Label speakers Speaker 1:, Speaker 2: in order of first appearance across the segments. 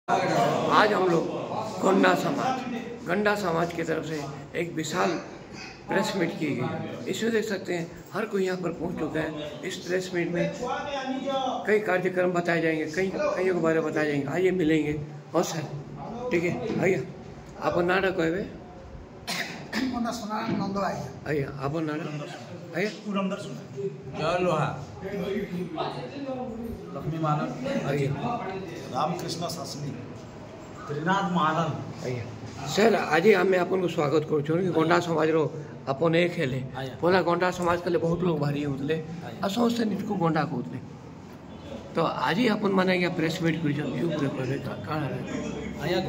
Speaker 1: आज हम लोग गंडा समाज की तरफ से एक विशाल प्रेस मीट की गई। इसमें देख सकते हैं हर कोई यहाँ पर पहुँच चुका है। इस प्रेस मीट में कई कार्यक्रम बताए जाएंगे, कई के बारे में बताए जाएंगे। आइए मिलेंगे बहुत सारे, ठीक है। आइए आप नाड़ा कहवे आइए आप नाड़ा आइए
Speaker 2: जय लोहा लक्ष्मी मानव
Speaker 1: आइए
Speaker 2: रामकृष्ण शासनी त्रिनाथ महालन
Speaker 1: आइए सर। आज आम आपन को स्वागत करूँ कि गंडा समाज रो अपन एक हेले पहला गंडा समाज कले बहुत लोग भारी होते और समस्ते निजको गंडा कहते। तो आज ही अपन माने प्रेस मीट कर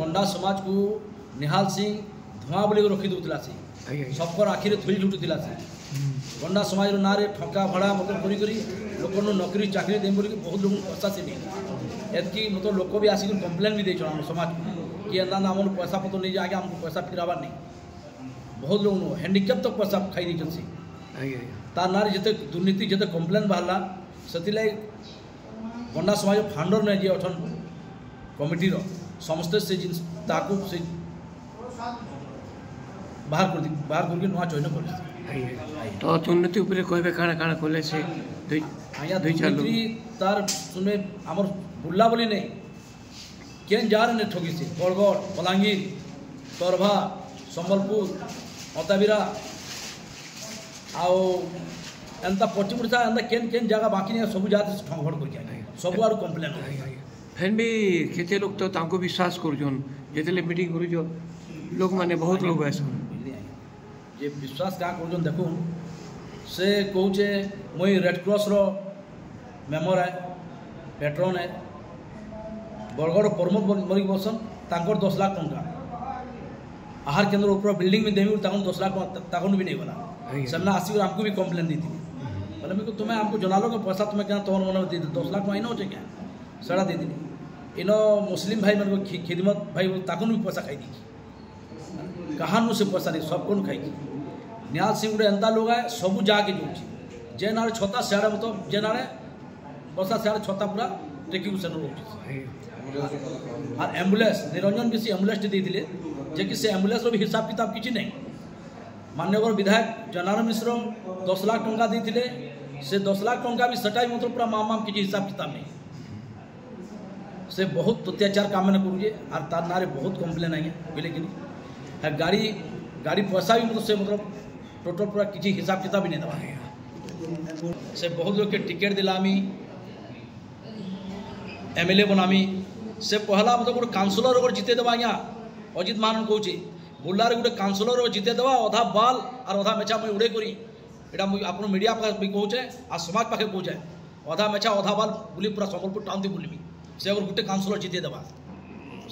Speaker 2: गंडा समाज को निहाल सिंह धुआं बोली रखी दूला सबकर आखिरे थुई झुटुला गंडा समाज ना ठका भड़ा मतलब करी लोक नौकरी चाकरी दे बोल बहुत लोग पैसा से नहीं एतकी मतलब लोक भी आसिक कम्प्लेन भी देछन हम समाज कि एंदा आम पैसा पत्र नहीं जाके आमको पैसा फिराबार नहीं। बहुत लोग हैंडिकैप तक पैसा खाई दी सी तार ना जिते दुर्नीति जिते कम्प्लेन बाहरला से गंडा समाज फाउंडर ने जे अठन कमिटीर समस्ते से से बाहर करके नुआ चयन कर
Speaker 1: तो दुर्नीति उपरे कहबे काना काना कोले से
Speaker 2: दुर्नीति तार सुने आमर बुल्ला बोली नहीं केन जार ने ठगी से बरगढ़ बलांगीर तरभा संबलपुर अताबिरा आओ एंता पश्चिम ओडिशा एंता केन केन जगह बाकी नहीं सब जाते ठंगफड़ करके सब आड़ कम्प्लेन
Speaker 1: फिर भी केते लोग तो तांको विश्वास करूछन जेतेले मीटिंग करूछो लोग माने बहुत लोग ऐसा
Speaker 2: जे विश्वास क्या कर देखू से कहे मुई रेड क्रॉस रो मेम्बर है पेट्रोन है बरगढ़ प्रमोद मलिक बसन तांकर 10 लाख टंका आहार केंद्र ऊपर बिल्डिंग में देवी 10 लाख ताकन भी नहीं बना सब आसिक आमको भी कम्प्लेन दी थी बोले मेरे को तुम्हें आमको जनालो के पैसा तुम्हें क्या तुम मन दे 10 लाख में हो क्या सड़ा दे दी इन मुस्लिम भाई मन को खिदमत भाई ताकन भी पैसा खाई दी कहानू से पैसा नहीं सब कौन खाई निहाल सिंह गोटे एंता लोग है सबू जाके जो जे ना छता सियाड़े मतलब जे ना बसा सियाड़े छता पूरा टेकिंग से और एम्बुलेंस निरंजन भी एम्बुलेंस देते जे कि से एम्बुलेंस भी हिसाब किताब किसी नहीं माननीय विधायक जनार्दन मिश्र 10 लाख टंका देते से 10 लाख टंका भी सटाई मतलब पूरा माम किसी हिसाब किताब नहीं से बहुत अत्याचार काम मैंने करूँ और तार नारे बहुत कम्प्लेन आई बोले कि नहीं गाड़ी पैसा भी मतलब से मतलब टोटल पूरा किसी हिसाब किताब भी नहीं दबा से बहुत लोग के टिकेट दिलामी एमएलए बनामी से पहला मतलब गोटे काउंसिलर गोटे जिते देवा आज्ञा अजित महारन कहे बुर्लार गोटे काउंसिलर जिते देवा अधा बाल और अधा मेचा मुझे उड़े करी एटा मुझे आप मीडिया पाखे कहे आ समाज पाखे कहे अधा मेचा अधा बाल बुली पूरा संबलपुर टाउन थी बुलमी से अगर गोटे काउंसिलर जिते देवा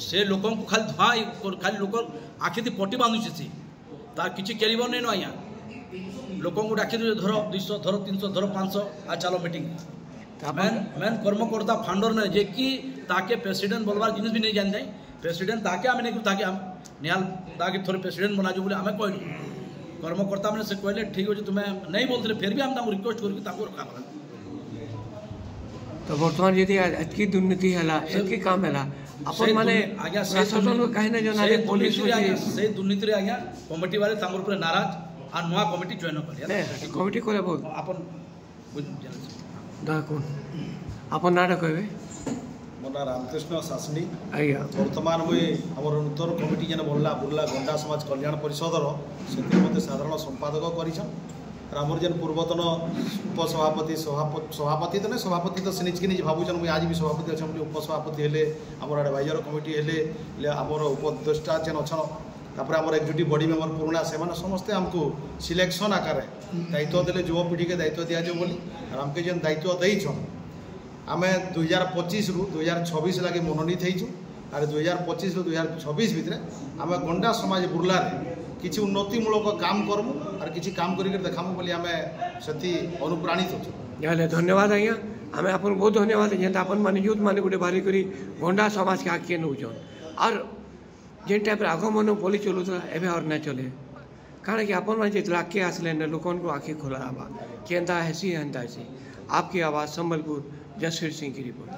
Speaker 2: से लोक खाली धुआं खाली लोक आखि पट्टी बांधुचे सी तार किसी कैलिबर नहीं आज्ञा लोक डाकी दे धर 200 धर 300 धर 500 आ चलो मीटिंग मेन कर्मकर्ता फाउंडर ने जे कि ताके प्रेसिडेंट बोलवार जिनिस भी नहीं जानते प्रेसिडेंट ताके आम नहीं ताके निहाल ताके थोड़े प्रेसिडेंट बना बोले आम कहलु कर्मकर्ता मैंने से कहले ठीक अच्छे तुम्हें नहीं बोलते फिर भी आम रिक्वेस्ट करके रखा पड़ा।
Speaker 1: तो बर्तमान यदि एतकी दुर्नीति है एतकी काम है अपन माने
Speaker 2: आज्ञा
Speaker 1: शासन को कहीं ना जनाले पुलिस
Speaker 2: से दुर्नीति रे आज्ञा कमिटी वाले तांगर ऊपर नाराज आ नुआ कमिटी जॉइन कर
Speaker 1: कमिटी करे बहुत
Speaker 2: अपन
Speaker 1: दा कोन अपन नाटा कहबे
Speaker 3: मोना रामकृष्ण शासनी
Speaker 1: आइया
Speaker 3: वर्तमान मुई हमर नूतन कमिटी जेन बोलला बुर्ला गंडा समाज कल्याण परिषदर से मते साधारण संपादक करिछन आमर जेन पूर्वतन उपसभापति सभापति तो नहीं सभापति तो से निजके निज भावुन मुझे आज भी सभापति अच्छा उपसभापति हेले आमर एडवाइजर कमिटी हेले आमर उपदेष्टा जेन अच्छन तापर आमर एक्जिक्यूटिव बॉडी मेंबर पुराना से समस्ते आमको सिलेक्शन आकार दायित्व देले युवपीढ़ी के दायित्व दिजाव बोली और आमके जेन दायित्व देछन आम 2025 रु 2026 लगे मनोनीत होइछु और 2025 रु 2026 भितर आम गंडा समाज बुर्लार किसी उन्नतिमूलक काम करमु और किसी काम करके देखामु बोली आम से अनुप्राणित हो।
Speaker 1: धन्यवाद आज्ञा आम आपन बहुत धन्यवाद जेनता अपन माने यूथ माने गोटे बारी करी गंडा समाज के आगे नौछन और जेन टाइप आगमन बोली चलूला एवं और ना चले कारण कि अपन मैंने जितने आगे आसले लोक आखि खोला हवा केंता हेसी एंता हेसी आपकी आवाज़ संबलपुर जसवीर सिंह की रिपोर्ट।